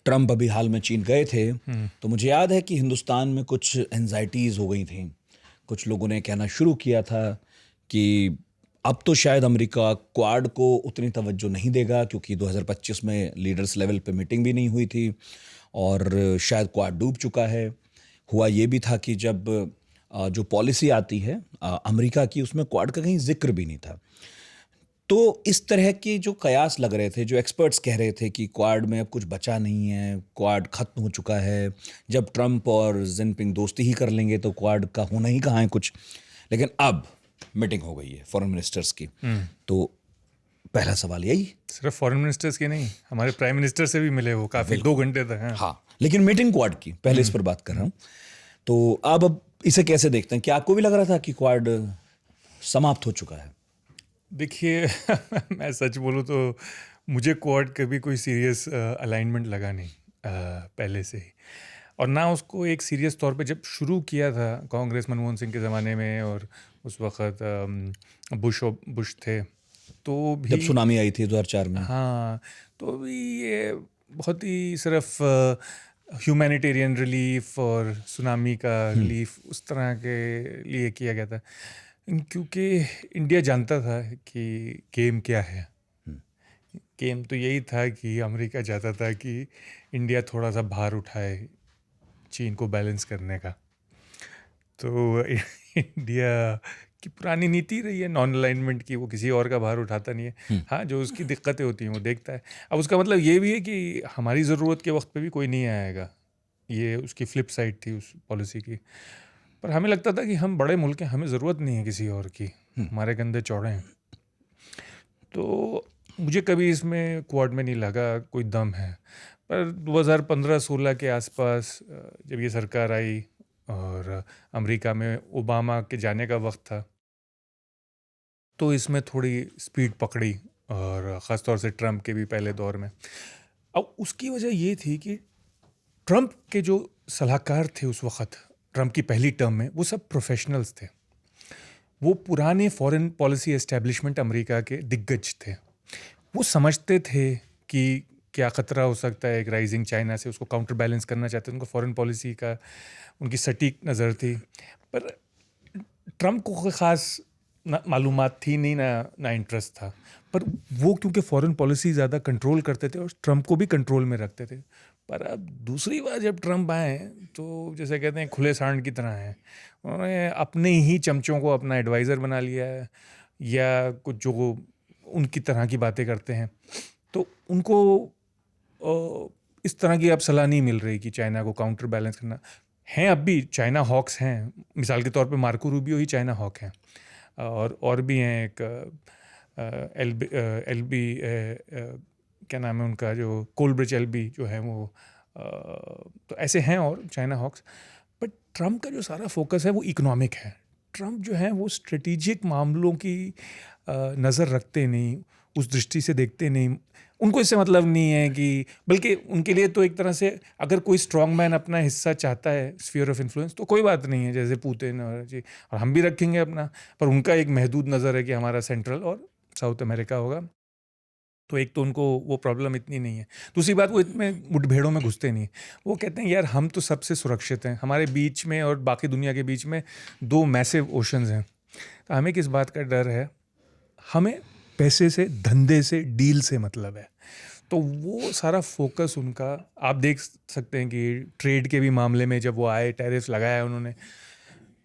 Trump अभी हाल में चीन गए थे, तो मुझे याद है कि हिंदुस्तान में कुछ एंजाइटीज़ हो गई थी। कुछ लोगों ने कहना शुरू किया था कि अब तो शायद अमेरिका क्वाड को उतनी तवज्जो नहीं देगा, क्योंकि 2025 में लीडर्स लेवल पे मीटिंग भी नहीं हुई थी और शायद क्वाड डूब चुका है। हुआ ये भी था कि जब जो पॉलिसी आती है अमेरिका की, उसमें क्वाड का कहीं जिक्र भी नहीं था। तो इस तरह के जो कयास लग रहे थे, जो एक्सपर्ट्स कह रहे थे कि क्वाड में अब कुछ बचा नहीं है, क्वाड खत्म हो चुका है, जब ट्रंप और जिनपिंग दोस्ती ही कर लेंगे तो क्वाड का होना ही कहाँ है कुछ। लेकिन अब मीटिंग हो गई है फॉरेन मिनिस्टर्स की, तो पहला सवाल यही। सिर्फ फॉरेन मिनिस्टर्स के नहीं, हमारे प्राइम मिनिस्टर से भी मिले वो काफ़ी, 2 घंटे तक हैं। हाँ, लेकिन मीटिंग क्वाड की, पहले इस पर बात कर रहा हूँ। तो अब इसे कैसे देखते हैं? क्या आपको भी लग रहा था कि क्वाड समाप्त हो चुका है? देखिए मैं सच बोलूँ तो मुझे क्वाड कभी कोई सीरियस अलाइनमेंट लगा नहीं पहले से ही, और ना उसको एक सीरियस तौर पे जब शुरू किया था कांग्रेस मनमोहन सिंह के ज़माने में, और उस वक्त बुश थे तो भी, जब सुनामी आई थी 2004 में। हाँ, तो भी ये बहुत ही सिर्फ ह्यूमैनिटेरियन रिलीफ और सुनामी का रिलीफ उस तरह के लिए किया गया था, क्योंकि इंडिया जानता था कि गेम क्या है। गेम तो यही था कि अमेरिका चाहता था कि इंडिया थोड़ा सा भार उठाए चीन को बैलेंस करने का। तो इंडिया की पुरानी नीति रही है नॉन अलाइनमेंट की, वो किसी और का भार उठाता नहीं है। हाँ, जो उसकी दिक्कतें होती हैं वो देखता है। अब उसका मतलब ये भी है कि हमारी ज़रूरत के वक्त पे भी कोई नहीं आएगा, ये उसकी फ्लिप साइड थी उस पॉलिसी की। पर हमें लगता था कि हम बड़े मुल्क हैं, हमें ज़रूरत नहीं है किसी और की, हमारे कंधे चौड़े हैं। तो मुझे कभी इसमें क्वाड में नहीं लगा कोई दम है। पर 2015-16 के आसपास जब ये सरकार आई और अमेरिका में ओबामा के जाने का वक्त था, तो इसमें थोड़ी स्पीड पकड़ी, और ख़ास तौर से ट्रंप के भी पहले दौर में। अब उसकी वजह ये थी कि ट्रंप के जो सलाहकार थे उस वक्त, ट्रंप की पहली टर्म में, वो सब प्रोफेशनल्स थे। वो पुराने फॉरेन पॉलिसी एस्टेब्लिशमेंट अमेरिका के दिग्गज थे। वो समझते थे कि क्या ख़तरा हो सकता है एक राइजिंग चाइना से, उसको काउंटर बैलेंस करना चाहते थे। उनको फॉरेन पॉलिसी का उनकी सटीक नज़र थी। पर ट्रंप को कोई ख़ास ना मालूमात थी नहीं, ना इंटरेस्ट था। पर वो क्योंकि फॉरेन पॉलिसी ज़्यादा कंट्रोल करते थे और ट्रंप को भी कंट्रोल में रखते थे। पर अब दूसरी बार जब ट्रंप आए तो जैसे कहते हैं खुले सांड की तरह हैं, उन्होंने अपने ही चमचों को अपना एडवाइज़र बना लिया है, या कुछ जो उनकी तरह की बातें करते हैं। तो उनको इस तरह की अब सलाह नहीं मिल रही कि चाइना को काउंटर बैलेंस करना। हैं अब भी चाइना हॉक्स हैं, मिसाल के तौर पे मार्को रूबियो ही चाइना हॉक हैं, और भी हैं एक एलबी क्या नाम है उनका, जो कोलब्रिज एलबी जो है वो, तो ऐसे हैं और चाइना हॉक्स। बट ट्रंप का जो सारा फोकस है वो इकोनॉमिक है। ट्रंप जो है वो स्ट्रेटेजिक मामलों की नज़र रखते नहीं, उस दृष्टि से देखते नहीं। उनको इससे मतलब नहीं है कि, बल्कि उनके लिए तो एक तरह से अगर कोई स्ट्रॉन्ग मैन अपना हिस्सा चाहता है स्फीयर ऑफ इन्फ्लुएंस तो कोई बात नहीं है, जैसे पुतिन और जी, और हम भी रखेंगे अपना। पर उनका एक महदूद नज़र है कि हमारा सेंट्रल और साउथ अमेरिका होगा। तो एक तो उनको वो प्रॉब्लम इतनी नहीं है। दूसरी बात, वो इतने मुठभेड़ों में घुसते नहीं। वो कहते हैं यार हम तो सबसे सुरक्षित हैं, हमारे बीच में और बाकी दुनिया के बीच में 2 मैसिव ओशंस हैं। तो हमें किस बात का डर है? हमें पैसे से, धंधे से, डील से मतलब है। तो वो सारा फोकस उनका आप देख सकते हैं कि ट्रेड के भी मामले में जब वो आए, टैरिफ लगाया उन्होंने,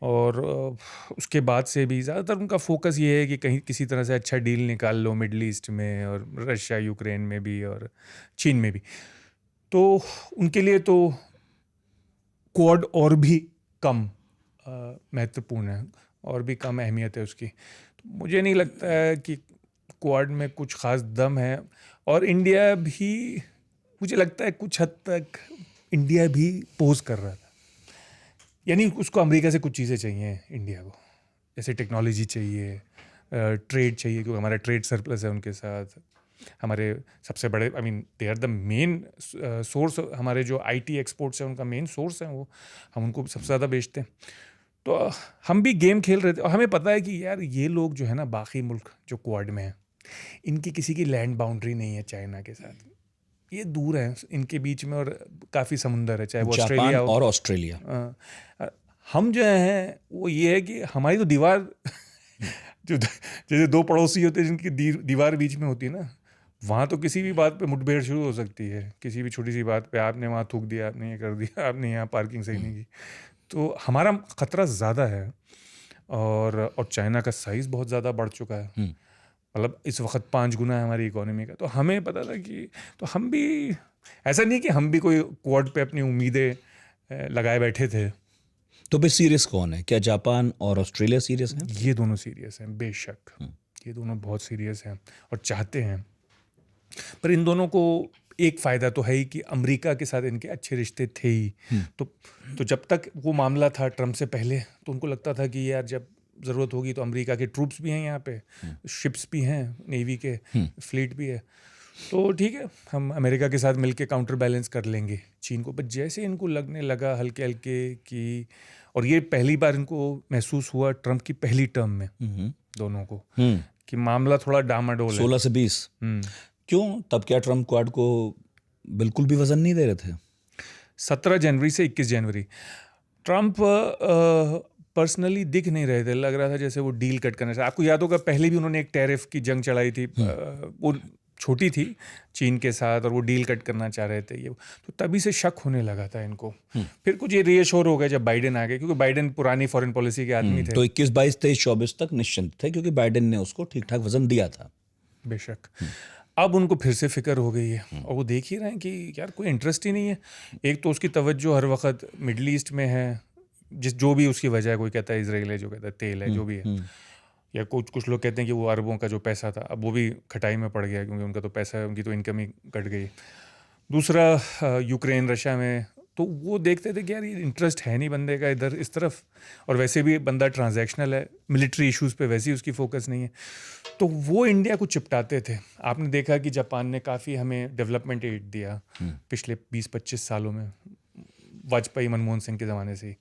और उसके बाद से भी ज़्यादातर उनका फोकस ये है कि कहीं किसी तरह से अच्छा डील निकाल लो मिडल ईस्ट में, और रशिया यूक्रेन में भी, और चीन में भी। तो उनके लिए तो क्वाड और भी कम महत्वपूर्ण है, और भी कम अहमियत है उसकी। तो मुझे नहीं लगता है कि क्वाड में कुछ ख़ास दम है। और इंडिया भी, मुझे लगता है कुछ हद तक इंडिया भी पोज कर रहा था, यानी उसको अमेरिका से कुछ चीज़ें चाहिए इंडिया को, जैसे टेक्नोलॉजी चाहिए, ट्रेड चाहिए, क्योंकि हमारा ट्रेड सरप्लस है उनके साथ। हमारे सबसे बड़े, I mean they are the main source, हमारे जो आईटी एक्सपोर्ट्स हैं उनका मेन सोर्स है वो, हम उनको सबसे ज़्यादा बेचते हैं। तो हम भी गेम खेल रहे थे, और हमें पता है कि यार ये लोग जो है ना, बाकी मुल्क जो क्वाड में हैं, इनकी किसी की लैंड बाउंड्री नहीं है चाइना के साथ। ये दूर है इनके बीच में, और काफ़ी समुंदर है, चाहे वो ऑस्ट्रेलिया जापान हो। और ऑस्ट्रेलिया। हम जो हैं वो ये है कि हमारी तो दीवार जो जैसे दो पड़ोसी होते हैं जिनकी दीवार बीच में होती है ना, वहाँ तो किसी भी बात पे मुठभेड़ शुरू हो सकती है। किसी भी छोटी सी बात पे आपने वहाँ थूक दिया, आपने ये कर दिया, आपने यहाँ पार्किंग सही नहीं की, तो हमारा खतरा ज़्यादा है। और चाइना का साइज़ बहुत ज़्यादा बढ़ चुका है, मतलब इस वक्त 5 गुना है हमारी इकोनॉमी का। तो हमें पता था कि, तो हम भी, ऐसा नहीं कि हम भी कोई क्वाड पे अपनी उम्मीदें लगाए बैठे थे। तो फिर सीरियस कौन है? क्या जापान और ऑस्ट्रेलिया सीरियस हैं? ये दोनों सीरियस हैं बेशक, ये दोनों बहुत सीरियस हैं और चाहते हैं। पर इन दोनों को एक फ़ायदा तो है ही कि अमेरिका के साथ इनके अच्छे रिश्ते थे ही। तो जब तक वो मामला था ट्रम्प से पहले, तो उनको लगता था कि यार जब ज़रूरत होगी तो अमेरिका के ट्रूप्स भी हैं यहाँ पे, शिप्स भी हैं, नेवी के फ्लीट भी है, तो ठीक है हम अमेरिका के साथ मिलके काउंटर बैलेंस कर लेंगे चीन को। पर जैसे इनको लगने लगा हल्के हल्के कि, और ये पहली बार इनको महसूस हुआ ट्रम्प की पहली टर्म में दोनों को, कि मामला थोड़ा डामाडोल है। 16 से 20। क्यों? तब क्या ट्रम्प क्वाड को बिल्कुल भी वजन नहीं दे रहे थे? 17 जनवरी से 21 जनवरी ट्रम्प पर्सनली दिख नहीं रहे थे। लग रहा था जैसे वो डील कट करना चाहिए। आपको याद होगा पहले भी उन्होंने एक टैरिफ की जंग चलाई थी, वो छोटी थी चीन के साथ, और वो डील कट करना चाह रहे थे ये, तो तभी से शक होने लगा था इनको। फिर कुछ ये रीअश्योर हो गए जब बाइडेन आ गए, क्योंकि बाइडेन पुरानी फॉरेन पॉलिसी के आदमी थे। तो 21, 22, 23, 24 तक निश्चिंत थे क्योंकि बाइडेन ने उसको ठीक ठाक वजन दिया था। बेशक अब उनको फिर से फिक्र हो गई है, और वो देख ही रहे हैं कि यार कोई इंटरेस्ट ही नहीं है। एक तो उसकी तवज्जो हर वक्त मिडल ईस्ट में है, जो भी उसकी वजह है, कोई कहता है इजराइल है, जो कहता है तेल है, जो भी है, या कुछ लोग कहते हैं कि वो अरबों का जो पैसा था अब वो भी खटाई में पड़ गया, क्योंकि उनका तो पैसा, उनकी तो इनकम ही कट गई। दूसरा यूक्रेन रशिया में, तो वो देखते थे कि यार ये इंटरेस्ट है नहीं बंदे का इधर इस तरफ, और वैसे भी बंदा ट्रांजैक्शनल है, मिलिट्री इश्यूज़ पे वैसे ही उसकी फोकस नहीं है, तो वो इंडिया को चिपटाते थे। आपने देखा कि जापान ने काफ़ी हमें डेवलपमेंट एड दिया पिछले 20-25 सालों में, वाजपेयी मनमोहन सिंह के ज़माने से ही।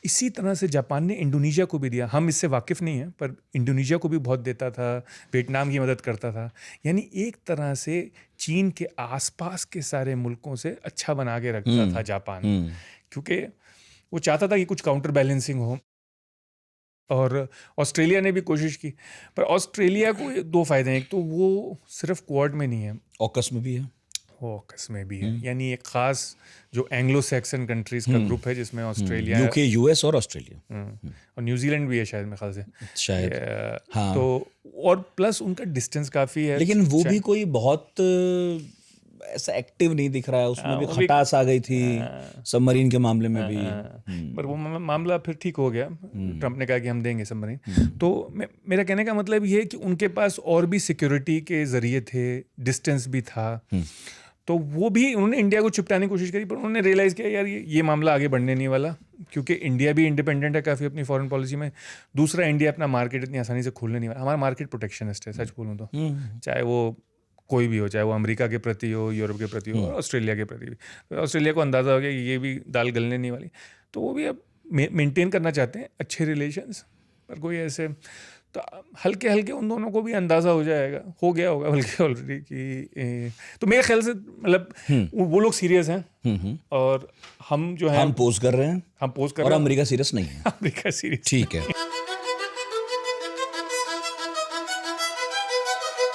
इसी तरह से जापान ने इंडोनेशिया को भी दिया। हम इससे वाकिफ़ नहीं हैं, पर इंडोनेशिया को भी बहुत देता था, वियतनाम की मदद करता था। यानी एक तरह से चीन के आसपास के सारे मुल्कों से अच्छा बना के रखता था जापान, क्योंकि वो चाहता था कि कुछ काउंटर बैलेंसिंग हो। और ऑस्ट्रेलिया ने भी कोशिश की, पर ऑस्ट्रेलिया को 2 फ़ायदे हैं। एक तो वो सिर्फ क्वाड में नहीं है, ऑकस में भी है, ऑकस में भी है, यानी एक ख़ास जो एंग्लो सैक्सन कंट्रीज़ का ग्रुप है, जिसमें ऑस्ट्रेलिया, यूके, यूएस और ऑस्ट्रेलिया और न्यूजीलैंड भी है शायद, मेरे ख्याल से शायद। हाँ। तो और प्लस उनका डिस्टेंस काफ़ी है, लेकिन वो भी कोई बहुत ऐसा एक्टिव नहीं दिख रहा है, उसमें भी खटास आ गई थी सबमरीन के मामले में भी। पर वो मामला फिर ठीक हो गया, ट्रम्प ने कहा कि हम देंगे सबमरीन। तो मेरा कहने का मतलब ये है कि उनके पास और भी सिक्योरिटी के ज़रिए थे, डिस्टेंस भी था, तो वो भी उन्होंने इंडिया को चिपटाने की कोशिश करी, पर उन्होंने रियलाइज़ किया यार ये मामला आगे बढ़ने नहीं वाला, क्योंकि इंडिया भी इंडिपेंडेंट है काफ़ी अपनी फॉरेन पॉलिसी में। दूसरा, इंडिया अपना मार्केट इतनी आसानी से खोलने नहीं वाला। हमारा मार्केट प्रोटेक्शनिस्ट है, सच बोलूँ तो, चाहे वो कोई भी हो, चाहे वो अमेरिका के प्रति हो, यूरोप के प्रति हो, ऑस्ट्रेलिया के प्रति भी। तो ऑस्ट्रेलिया को अंदाज़ा हो गया कि ये भी दाल गलने नहीं वाली, तो वो भी अब मेंटेन करना चाहते हैं अच्छे रिलेशंस। पर कोई ऐसे, तो हल्के हल्के उन दोनों को भी अंदाज़ा हो जाएगा, हो गया होगा बल्कि ऑलरेडी, कि तो मेरे ख्याल से मतलब वो लोग सीरियस हैं, और हम जो है हम पोज कर रहे हैं, हम पोज कर और रहे हैं, अमेरिका सीरियस नहीं है। America serious. ठीक है।